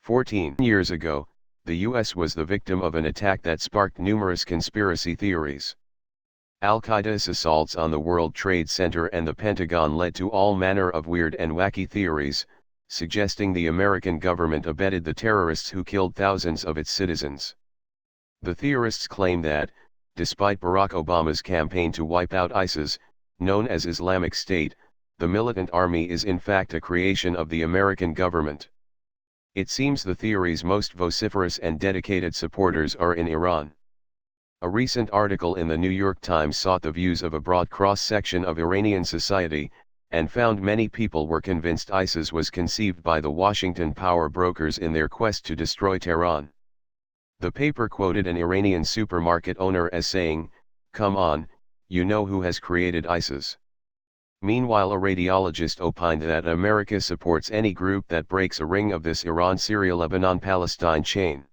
14 years ago, the US was the victim of an attack that sparked numerous conspiracy theories. Al-Qaeda's assaults on the World Trade Center and the Pentagon led to all manner of weird and wacky theories, suggesting the American government abetted the terrorists who killed thousands of its citizens. The theorists claim that, despite Barack Obama's campaign to wipe out ISIS, known as Islamic State, the militant army is in fact a creation of the American government. It seems the theory's most vociferous and dedicated supporters are in Iran. A recent article in the New York Times sought the views of a broad cross-section of Iranian society, and found many people were convinced ISIS was conceived by the Washington power brokers in their quest to destroy Tehran. The paper quoted an Iranian supermarket owner as saying, "Come on, you know who has created ISIS." Meanwhile, a radiologist opined that America supports any group that breaks a ring of this Iran-Syria-Lebanon-Palestine chain.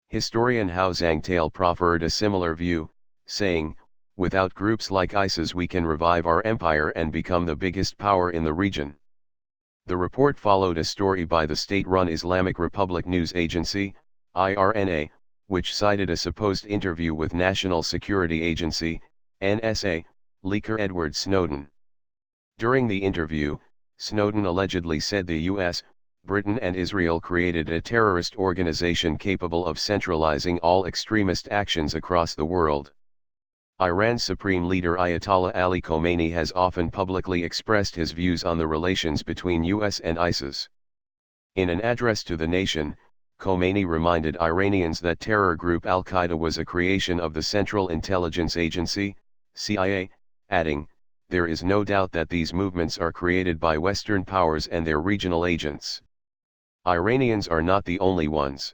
Historian Hao Zhangtail proffered a similar view, saying, "Without groups like ISIS we can revive our empire and become the biggest power in the region." The report followed a story by the state-run Islamic Republic News Agency, IRNA, which cited a supposed interview with National Security Agency, NSA, leaker Edward Snowden. During the interview, Snowden allegedly said the US, Britain and Israel created a terrorist organization capable of centralizing all extremist actions across the world. Iran's supreme leader Ayatollah Ali Khomeini has often publicly expressed his views on the relations between US and ISIS. In an address to the nation, Khomeini reminded Iranians that terror group Al-Qaeda was a creation of the Central Intelligence Agency, CIA, adding, "There is no doubt that these movements are created by Western powers and their regional agents. Iranians are not the only ones."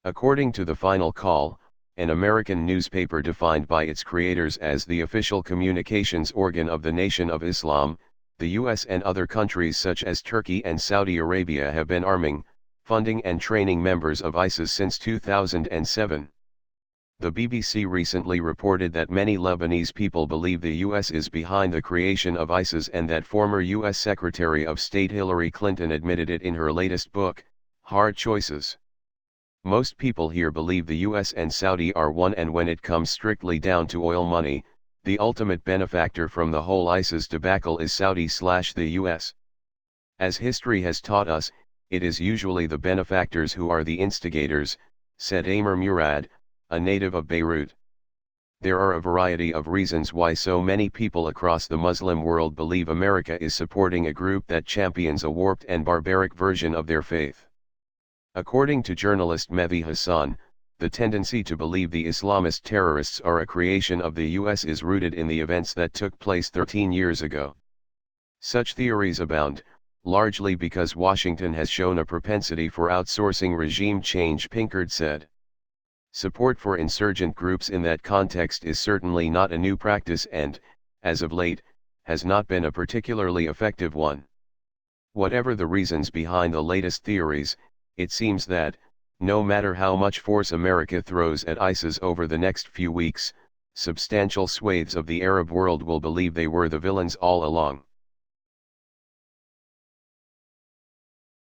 According to the Final Call, an American newspaper defined by its creators as the official communications organ of the Nation of Islam, the US and other countries such as Turkey and Saudi Arabia have been arming, funding and training members of ISIS since 2007. The BBC recently reported that many Lebanese people believe the US is behind the creation of ISIS and that former US Secretary of State Hillary Clinton admitted it in her latest book, Hard Choices. Most people here believe the US and Saudi are one, and when it comes strictly down to oil money, the ultimate benefactor from the whole ISIS debacle is Saudi/the US. As history has taught us, it is usually the benefactors who are the instigators, said Amr Murad, a native of Beirut. There are a variety of reasons why so many people across the Muslim world believe America is supporting a group that champions a warped and barbaric version of their faith. According to journalist Mehdi Hassan, the tendency to believe the Islamist terrorists are a creation of the US is rooted in the events that took place 13 years ago. Such theories abound, largely because Washington has shown a propensity for outsourcing regime change, Pinkard said. Support for insurgent groups in that context is certainly not a new practice and, as of late, has not been a particularly effective one. Whatever the reasons behind the latest theories, it seems that, no matter how much force America throws at ISIS over the next few weeks, substantial swathes of the Arab world will believe they were the villains all along.